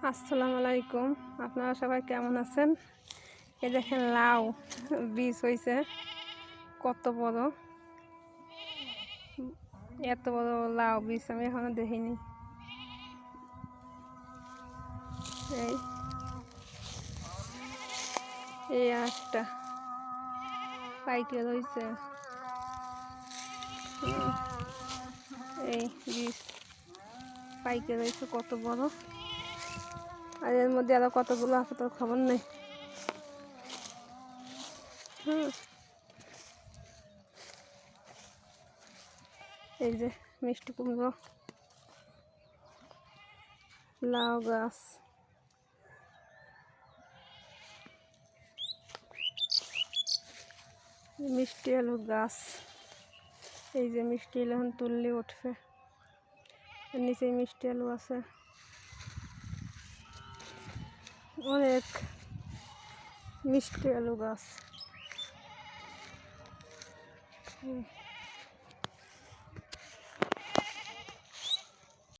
আসসালামু আলাইকুম। আপনারা সবাই কেমন আছেন? এই দেখেন লাউ বীজ হয়েছে কত বড়, এত বড় লাউ বীজ আমি এখনো দেখিনি। এই এই একটা পাইকে রয়েছে, এই বীজ পাইকে রয়েছে কত বড়, আর এর মধ্যে আরো কতগুলো আছে তোর খবর নেই। এই যে মিষ্টি কুমড়ো, লাউ গাছ, মিষ্টি আলু গাছ। এই যে মিষ্টি আলু এখন তুললে উঠবে, নিচে মিষ্টি আলু আছে অনেক, মিষ্টি আলু গাছ।